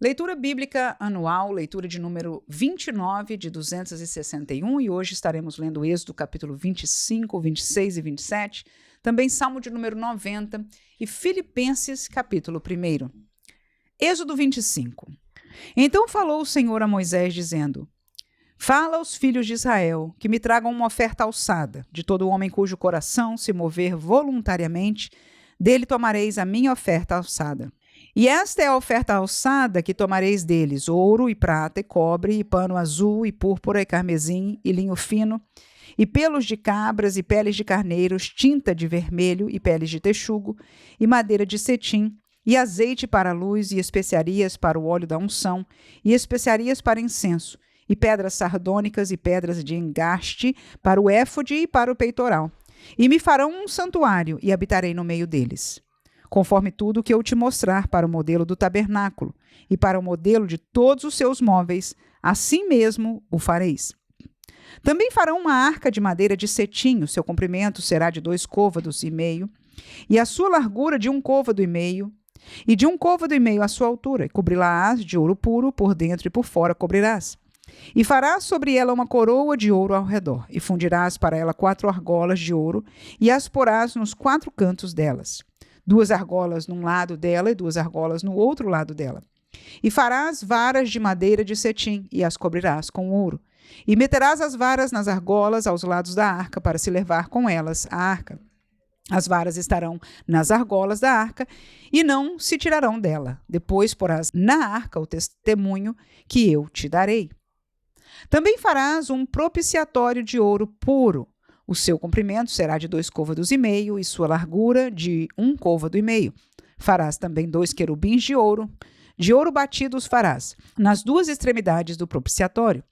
Leitura bíblica anual, leitura de número 29 de 261, e hoje estaremos lendo Êxodo capítulo 25, 26 e 27, também Salmo de número 90 e Filipenses capítulo 1. Êxodo 25. Então falou o Senhor a Moisés dizendo: Fala aos filhos de Israel que me tragam uma oferta alçada, de todo homem cujo coração se mover voluntariamente, dele tomareis a minha oferta alçada. E esta é a oferta alçada que tomareis deles: ouro e prata e cobre e pano azul e púrpura e carmesim e linho fino e pelos de cabras e peles de carneiros, tinta de vermelho e peles de texugo e madeira de cetim e azeite para a luz e especiarias para o óleo da unção e especiarias para incenso e pedras sardônicas e pedras de engaste para o éfode e para o peitoral. E me farão um santuário e habitarei no meio deles. Conforme tudo que eu te mostrar para o modelo do tabernáculo e para o modelo de todos os seus móveis, assim mesmo o fareis. Também farão uma arca de madeira de cetim, o seu comprimento será de 2,5 côvados, e a sua largura de 1,5 côvado, e de 1,5 côvado a sua altura, e cobri-la-ás de ouro puro, por dentro e por fora cobrirás. E farás sobre ela uma coroa de ouro ao redor, e fundirás para ela 4 argolas de ouro, e as porás nos 4 cantos delas. 2 argolas num lado dela e 2 argolas no outro lado dela. E farás varas de madeira de cetim, e as cobrirás com ouro. E meterás as varas nas argolas aos lados da arca, para se levar com elas a arca. As varas estarão nas argolas da arca, e não se tirarão dela. Depois porás na arca o testemunho que eu te darei. Também farás um propiciatório de ouro puro. O seu comprimento será de 2,5 côvados e sua largura de 1,5 côvado. Farás também 2 querubins de ouro batido os farás nas 2 extremidades do propiciatório.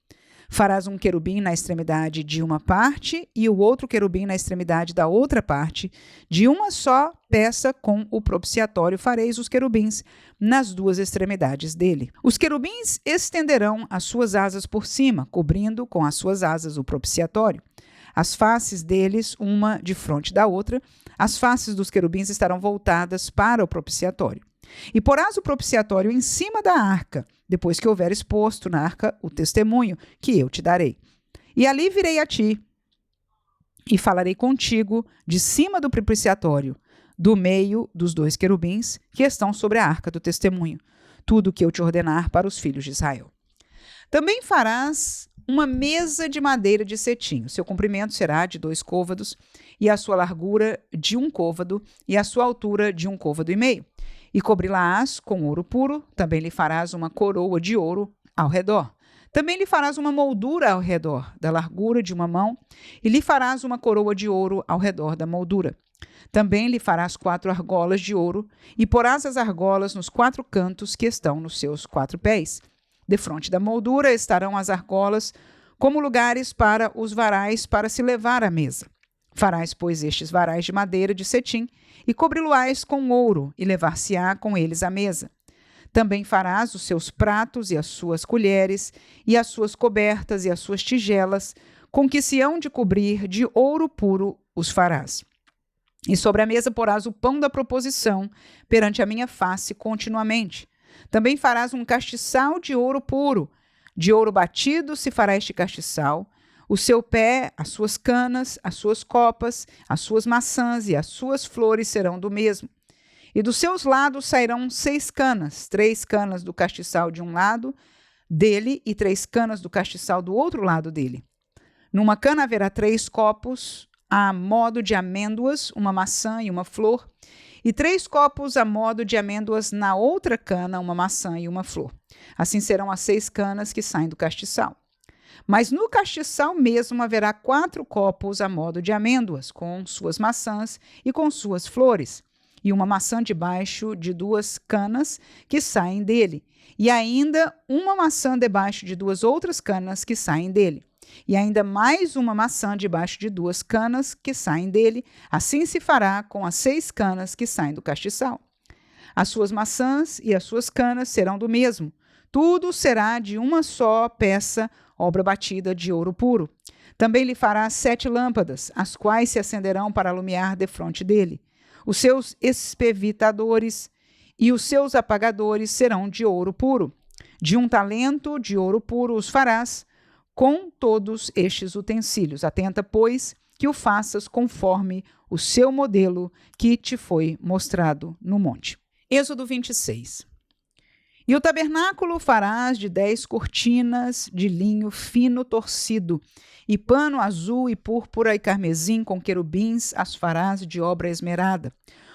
Farás um querubim na extremidade de uma parte e o outro querubim na extremidade da outra parte. De uma só peça com o propiciatório fareis os querubins nas 2 extremidades dele. Os querubins estenderão as suas asas por cima, cobrindo com as suas asas o propiciatório. As faces deles, uma de frente da outra, as faces dos querubins estarão voltadas para o propiciatório. E porás o propiciatório em cima da arca, depois que houver exposto na arca o testemunho que eu te darei. E ali virei a ti, e falarei contigo de cima do propiciatório, do meio dos 2 querubins que estão sobre a arca do testemunho, tudo o que eu te ordenar para os filhos de Israel. Também farás uma mesa de madeira de cetim. O seu comprimento será de 2 côvados, e a sua largura de 1 côvado, e a sua altura de 1,5 côvado. E cobri-la-ás com ouro puro. Também lhe farás uma coroa de ouro ao redor. Também lhe farás uma moldura ao redor, da largura de uma mão, e lhe farás uma coroa de ouro ao redor da moldura. Também lhe farás 4 argolas de ouro, e porás as argolas nos 4 cantos que estão nos seus 4 pés. Defronte da moldura estarão as argolas como lugares para os varais para se levar à mesa. Farás, pois, estes varais de madeira de cetim, e cobri-lo-ás com ouro, e levar-se-á com eles à mesa. Também farás os seus pratos e as suas colheres, e as suas cobertas e as suas tigelas, com que se hão de cobrir de ouro puro os farás. E sobre a mesa porás o pão da proposição perante a minha face continuamente. Também farás um castiçal de ouro puro, de ouro batido se fará este castiçal. O seu pé, as suas canas, as suas copas, as suas maçãs e as suas flores serão do mesmo. E dos seus lados sairão 6 canas, 3 canas do castiçal de um lado dele e 3 canas do castiçal do outro lado dele. Numa cana haverá 3 copos a modo de amêndoas, uma maçã e uma flor, e 3 copos a modo de amêndoas na outra cana, uma maçã e uma flor. Assim serão as 6 canas que saem do castiçal. Mas no castiçal mesmo haverá 4 copos a modo de amêndoas, com suas maçãs e com suas flores, e uma maçã debaixo de 2 canas que saem dele, e ainda uma maçã debaixo de 2 outras canas que saem dele, e ainda mais uma maçã debaixo de 2 canas que saem dele. Assim se fará com as 6 canas que saem do castiçal. As suas maçãs e as suas canas serão do mesmo. Tudo será de uma só peça, obra batida de ouro puro. Também lhe fará 7 lâmpadas, as quais se acenderão para alumiar defronte dele. Os seus espevitadores e os seus apagadores serão de ouro puro. De 1 talento de ouro puro os farás com todos estes utensílios. Atenta, pois, que o faças conforme o seu modelo que te foi mostrado no monte. Êxodo 26. E o tabernáculo farás de 10 cortinas de linho fino torcido, e pano azul e púrpura e carmesim com querubins as farás de obra esmerada.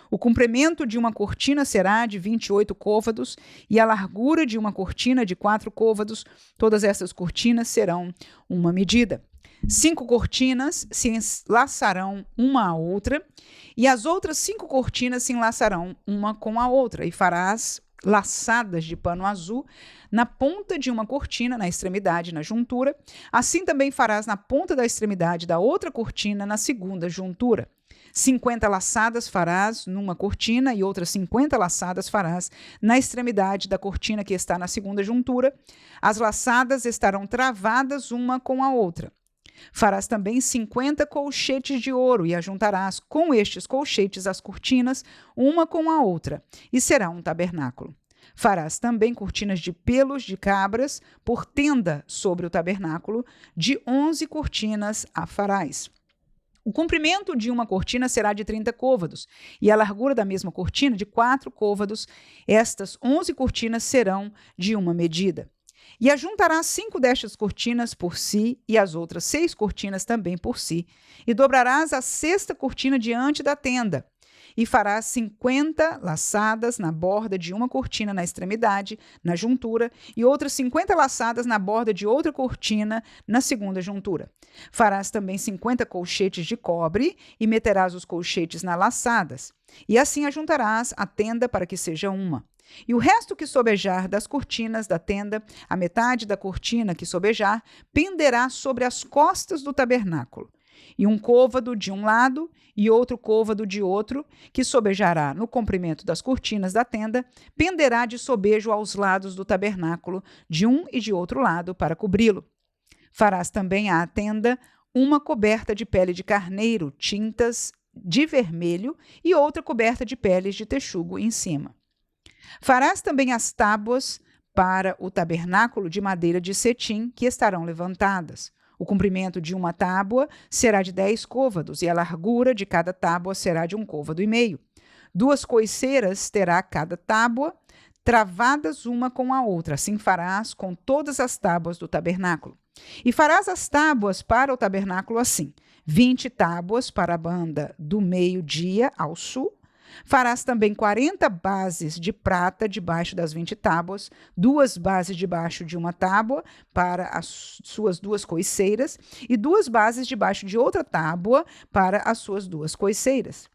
O comprimento de uma cortina será de 28 côvados, e a largura de uma cortina de 4 côvados. Todas essas cortinas serão uma medida. 5 cortinas se enlaçarão uma à outra, e as outras 5 cortinas se enlaçarão uma com a outra, e farás laçadas de pano azul na ponta de uma cortina, na extremidade, na juntura. Assim também farás na ponta da extremidade da outra cortina, na segunda juntura. 50 laçadas farás numa cortina e outras 50 laçadas farás na extremidade da cortina que está na segunda juntura. As laçadas estarão travadas uma com a outra. Farás também 50 colchetes de ouro e ajuntarás com estes colchetes as cortinas, uma com a outra, e será um tabernáculo. Farás também cortinas de pelos de cabras por tenda sobre o tabernáculo, de 11 cortinas a farás. O comprimento de uma cortina será de 30 côvados, e a largura da mesma cortina de 4 côvados. Estas 11 cortinas serão de uma medida. E ajuntarás 5 destas cortinas por si, e as outras 6 cortinas também por si, e dobrarás a 6ª cortina diante da tenda. E farás 50 laçadas na borda de uma cortina na extremidade, na juntura, e outras 50 laçadas na borda de outra cortina, na segunda juntura. Farás também 50 colchetes de cobre, e meterás os colchetes nas laçadas. E assim ajuntarás a tenda para que seja uma. E o resto que sobejar das cortinas da tenda, a metade da cortina que sobejar, penderá sobre as costas do tabernáculo. E um côvado de um lado e outro côvado de outro, que sobejará no comprimento das cortinas da tenda, penderá de sobejo aos lados do tabernáculo, de um e de outro lado, para cobri-lo. Farás também à tenda uma coberta de pele de carneiro, tintas de vermelho, e outra coberta de peles de texugo em cima. Farás também as tábuas para o tabernáculo de madeira de cetim, que estarão levantadas. O comprimento de uma tábua será de 10 côvados, e a largura de cada tábua será de 1,5 côvado. 2 coiceiras terá cada tábua, travadas uma com a outra. Assim farás com todas as tábuas do tabernáculo. E farás as tábuas para o tabernáculo assim: 20 tábuas para a banda do meio-dia ao sul. Farás também 40 bases de prata debaixo das 20 tábuas, 2 bases debaixo de uma tábua para as suas 2 coiceiras, e 2 bases debaixo de outra tábua para as suas 2 coiceiras.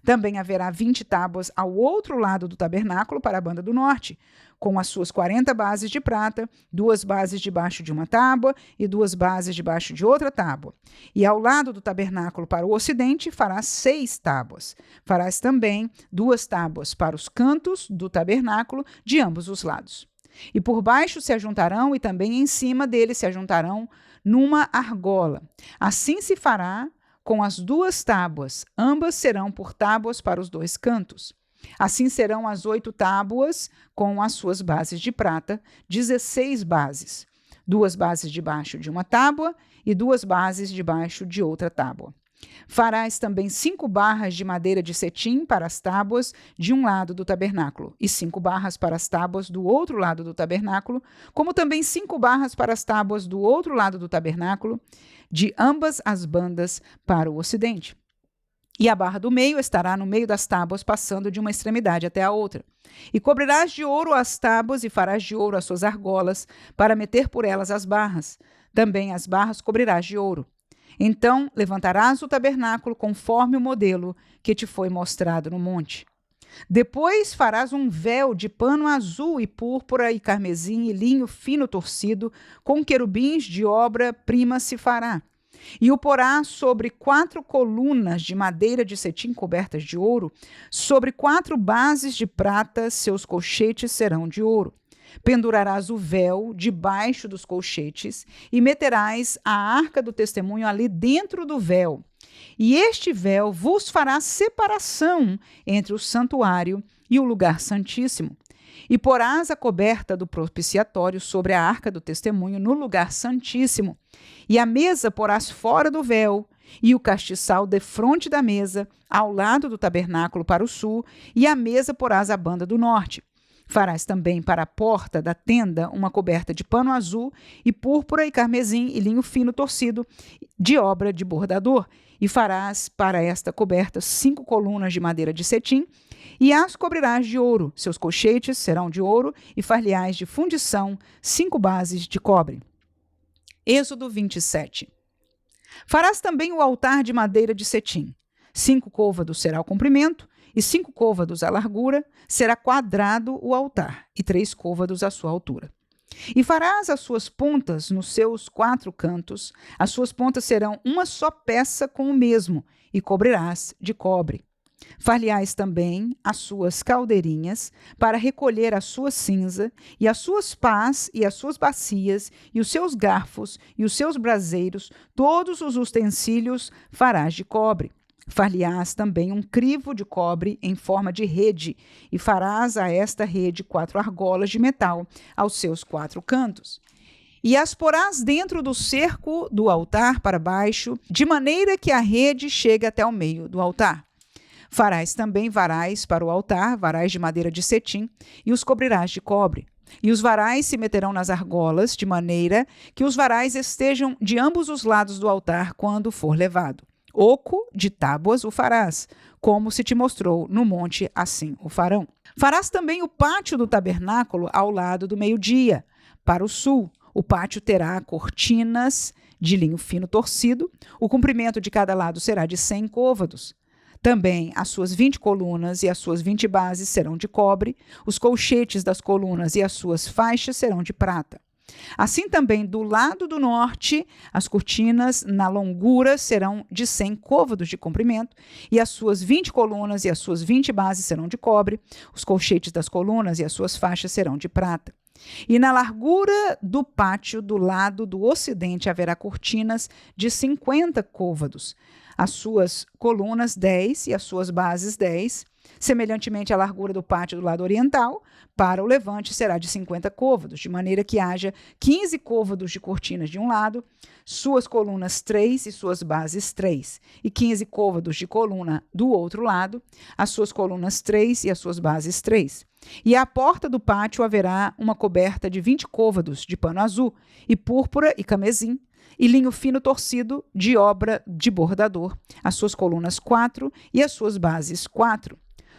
Também haverá 20 tábuas ao outro lado do tabernáculo para a banda do norte, com as suas 40 bases de prata, 2 bases debaixo de uma tábua e 2 bases debaixo de outra tábua. E ao lado do tabernáculo para o ocidente farás 6 tábuas. Farás também 2 tábuas para os cantos do tabernáculo de ambos os lados. E por baixo se ajuntarão, e também em cima dele se ajuntarão numa argola. Assim se fará com as 2 tábuas, ambas serão por tábuas para os 2 cantos. Assim serão as 8 tábuas com as suas bases de prata, 16 bases, 2 bases debaixo de uma tábua e 2 bases debaixo de outra tábua. Farás também 5 barras de madeira de cetim para as tábuas de um lado do tabernáculo, e 5 barras para as tábuas do outro lado do tabernáculo, como também 5 barras para as tábuas do outro lado do tabernáculo, de ambas as bandas para o ocidente. E a barra do meio estará no meio das tábuas, passando de uma extremidade até a outra. E cobrirás de ouro as tábuas, e farás de ouro as suas argolas, para meter por elas as barras. Também as barras cobrirás de ouro. Então levantarás o tabernáculo conforme o modelo que te foi mostrado no monte. Depois farás um véu de pano azul e púrpura e carmesim e linho fino torcido, com querubins de obra-prima se fará. E o porás sobre 4 colunas de madeira de cetim cobertas de ouro, sobre 4 bases de prata, seus colchetes serão de ouro. Pendurarás o véu debaixo dos colchetes e meterás a arca do testemunho ali dentro do véu. E este véu vos fará separação entre o santuário e o lugar santíssimo. E porás a coberta do propiciatório sobre a arca do testemunho no lugar santíssimo. E a mesa porás fora do véu, e o castiçal defronte da mesa, ao lado do tabernáculo para o sul, e a mesa porás à banda do norte. Farás também para a porta da tenda uma coberta de pano azul e púrpura e carmesim e linho fino torcido de obra de bordador. E farás para esta coberta 5 colunas de madeira de cetim e as cobrirás de ouro. Seus colchetes serão de ouro e far-lhe-ás de fundição 5 bases de cobre. Êxodo 27. Farás também o altar de madeira de cetim. 5 côvados será o comprimento e 5 côvados a largura, será quadrado o altar, e 3 côvados a sua altura. E farás as suas pontas nos seus 4 cantos, as suas pontas serão uma só peça com o mesmo, e cobrirás de cobre. Far-lhe-ás também as suas caldeirinhas, para recolher a sua cinza, e as suas pás, e as suas bacias, e os seus garfos, e os seus braseiros, todos os utensílios farás de cobre. Far-lhe-ás também um crivo de cobre em forma de rede, e farás a esta rede 4 argolas de metal aos seus 4 cantos. E as porás dentro do cerco do altar para baixo, de maneira que a rede chegue até o meio do altar. Farás também varais para o altar, varais de madeira de cetim, e os cobrirás de cobre. E os varais se meterão nas argolas, de maneira que os varais estejam de ambos os lados do altar quando for levado. Oco de tábuas o farás, como se te mostrou no monte, assim o farão. Farás também o pátio do tabernáculo ao lado do meio-dia, para o sul. O pátio terá cortinas de linho fino torcido, o comprimento de cada lado será de 100 côvados. Também as suas 20 colunas e as suas 20 bases serão de cobre, os colchetes das colunas e as suas faixas serão de prata. Assim também, do lado do norte, as cortinas na longura serão de 100 côvados de comprimento, e as suas 20 colunas e as suas 20 bases serão de cobre, os colchetes das colunas e as suas faixas serão de prata. E na largura do pátio, do lado do ocidente, haverá cortinas de 50 côvados, as suas colunas 10 e as suas bases 10. Semelhantemente, a largura do pátio do lado oriental, para o levante, será de 50 côvados, de maneira que haja 15 côvados de cortinas de um lado, suas colunas 3 e suas bases 3, e 15 côvados de coluna do outro lado, as suas colunas 3 e as suas bases 3. E à porta do pátio haverá uma coberta de 20 côvados de pano azul, e púrpura e camesim, e linho fino torcido de obra de bordador, as suas colunas 4 e as suas bases 4.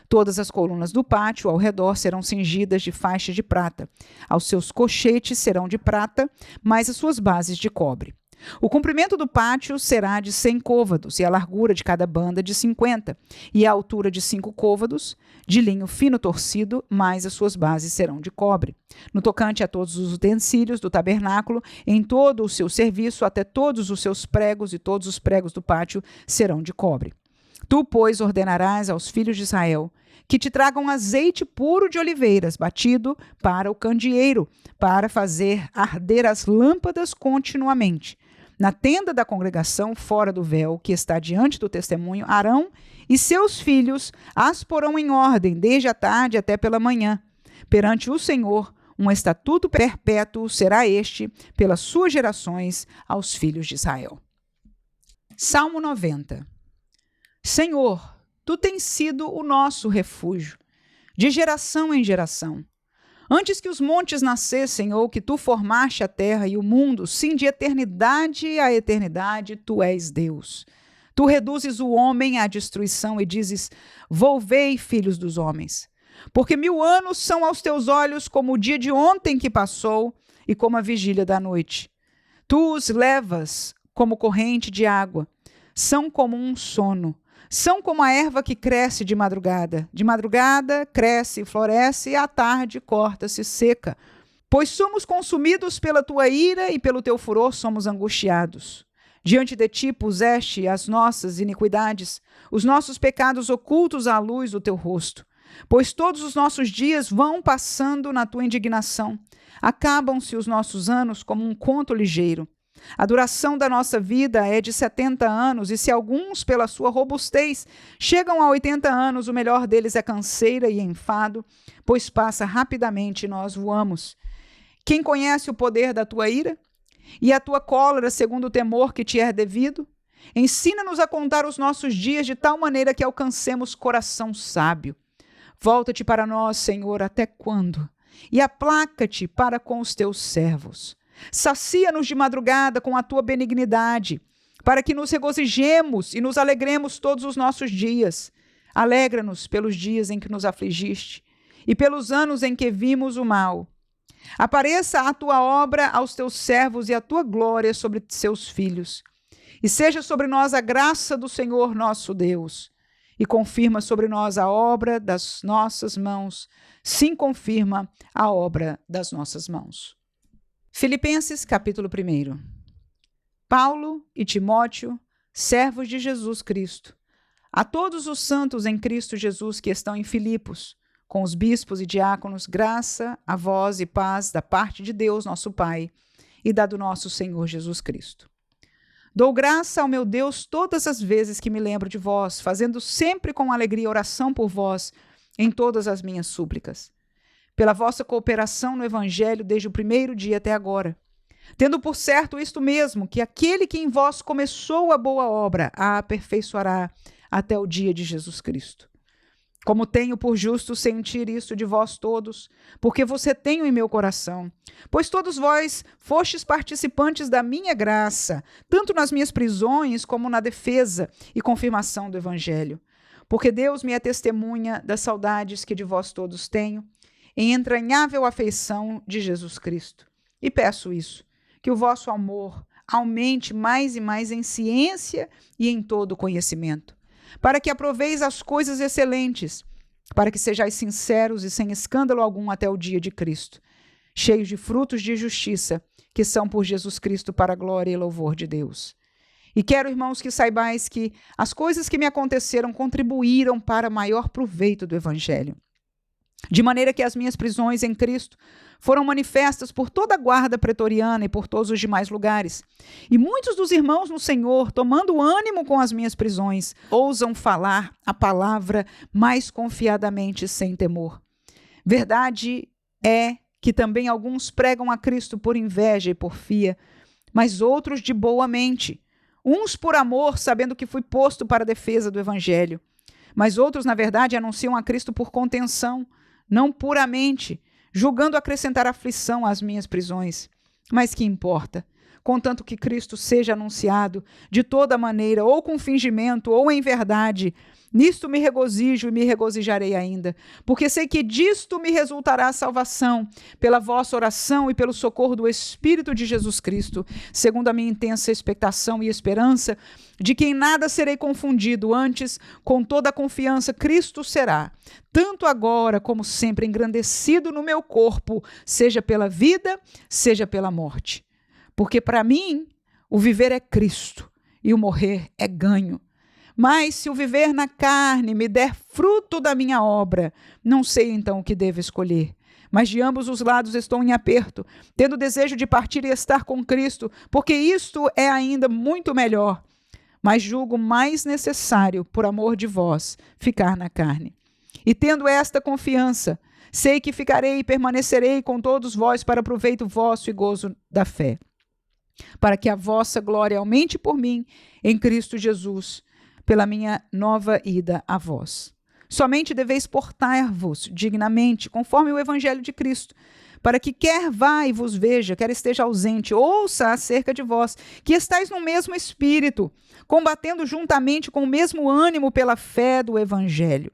Todas as colunas do pátio ao redor serão cingidas de faixa de prata. Aos seus cochetes serão de prata, mais as suas bases de cobre. O comprimento do pátio será de 100 côvados e a largura de cada banda de 50, e a altura de 5 côvados, de linho fino torcido, mais as suas bases serão de cobre. No tocante a todos os utensílios do tabernáculo, em todo o seu serviço, até todos os seus pregos e todos os pregos do pátio serão de cobre. Tu, pois, ordenarás aos filhos de Israel que te tragam azeite puro de oliveiras, batido para o candeeiro, para fazer arder as lâmpadas continuamente. Na tenda da congregação, fora do véu, que está diante do testemunho, Arão e seus filhos as porão em ordem, desde a tarde até pela manhã. Perante o Senhor, um estatuto perpétuo será este, pelas suas gerações, aos filhos de Israel. Salmo 90. Senhor, tu tens sido o nosso refúgio, de geração em geração. Antes que os montes nascessem, ou que tu formaste a terra e o mundo, sim, de eternidade a eternidade, tu és Deus. Tu reduzes o homem à destruição e dizes: volvei, filhos dos homens. Porque 1000 anos são aos teus olhos como o dia de ontem que passou e como a vigília da noite. Tu os levas como corrente de água, são como um sono. São como a erva que cresce de madrugada. De madrugada cresce e floresce, e à tarde corta-se seca. Pois somos consumidos pela tua ira e pelo teu furor somos angustiados. Diante de ti puseste as nossas iniquidades, os nossos pecados ocultos à luz do teu rosto. Pois todos os nossos dias vão passando na tua indignação. Acabam-se os nossos anos como um conto ligeiro. A duração da nossa vida é de 70 anos, e se alguns, pela sua robustez, chegam a 80 anos, o melhor deles é canseira e enfado, pois passa rapidamente e nós voamos. Quem conhece o poder da tua ira e a tua cólera segundo o temor que te é devido? Ensina-nos a contar os nossos dias de tal maneira que alcancemos coração sábio. Volta-te para nós, Senhor, até quando? E aplaca-te para com os teus servos. Sacia-nos de madrugada com a tua benignidade, para que nos regozijemos e nos alegremos todos os nossos dias. Alegra-nos pelos dias em que nos afligiste e pelos anos em que vimos o mal. Apareça a tua obra aos teus servos e a tua glória sobre seus filhos. E seja sobre nós a graça do Senhor nosso Deus. E confirma sobre nós a obra das nossas mãos. Sim, confirma a obra das nossas mãos. Filipenses, capítulo 1. Paulo e Timóteo, servos de Jesus Cristo, a todos os santos em Cristo Jesus que estão em Filipos, com os bispos e diáconos, graça a vós e paz da parte de Deus, nosso Pai, e da do nosso Senhor Jesus Cristo. Dou graça ao meu Deus todas as vezes que me lembro de vós, fazendo sempre com alegria oração por vós em todas as minhas súplicas, pela vossa cooperação no Evangelho desde o primeiro dia até agora, tendo por certo isto mesmo, que aquele que em vós começou a boa obra a aperfeiçoará até o dia de Jesus Cristo. Como tenho por justo sentir isso de vós todos, porque vos retenho em meu coração, pois todos vós fostes participantes da minha graça, tanto nas minhas prisões como na defesa e confirmação do Evangelho. Porque Deus me é testemunha das saudades que de vós todos tenho, em entranhável afeição de Jesus Cristo. E peço isso, que o vosso amor aumente mais e mais em ciência e em todo conhecimento, para que aproveis as coisas excelentes, para que sejais sinceros e sem escândalo algum até o dia de Cristo, cheios de frutos de justiça, que são por Jesus Cristo para a glória e louvor de Deus. E quero, irmãos, que saibais que as coisas que me aconteceram contribuíram para maior proveito do Evangelho, de maneira que as minhas prisões em Cristo foram manifestas por toda a guarda pretoriana e por todos os demais lugares. E muitos dos irmãos no Senhor, tomando ânimo com as minhas prisões, ousam falar a palavra mais confiadamente sem temor. Verdade é que também alguns pregam a Cristo por inveja e porfia, mas outros de boa mente, uns por amor, sabendo que fui posto para a defesa do Evangelho, mas outros, na verdade, anunciam a Cristo por contenção, não puramente, julgando acrescentar aflição às minhas prisões. Mas que importa? Contanto que Cristo seja anunciado de toda maneira, ou com fingimento, ou em verdade, nisto me regozijo e me regozijarei ainda, porque sei que disto me resultará a salvação, pela vossa oração e pelo socorro do Espírito de Jesus Cristo, segundo a minha intensa expectação e esperança, de que em nada serei confundido, antes, com toda a confiança, Cristo será, tanto agora como sempre, engrandecido no meu corpo, seja pela vida, seja pela morte. Porque para mim, o viver é Cristo e o morrer é ganho. Mas se o viver na carne me der fruto da minha obra, não sei então o que devo escolher. Mas de ambos os lados estou em aperto, tendo desejo de partir e estar com Cristo, porque isto é ainda muito melhor. Mas julgo mais necessário, por amor de vós, ficar na carne. E tendo esta confiança, sei que ficarei e permanecerei com todos vós para proveito vosso e gozo da fé, para que a vossa glória aumente por mim em Cristo Jesus, pela minha nova ida a vós. Somente deveis portar-vos dignamente, conforme o Evangelho de Cristo, para que quer vá e vos veja, quer esteja ausente, ouça acerca de vós, que estáis no mesmo espírito, combatendo juntamente com o mesmo ânimo pela fé do Evangelho.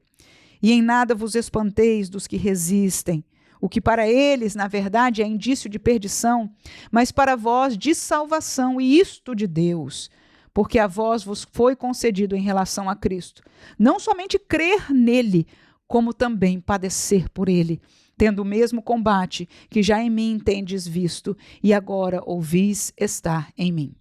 E em nada vos espanteis dos que resistem, o que para eles, na verdade, é indício de perdição, mas para vós de salvação, e isto de Deus, porque a vós vos foi concedido em relação a Cristo, não somente crer nele, como também padecer por ele, tendo o mesmo combate que já em mim tendes visto, e agora ouvis estar em mim.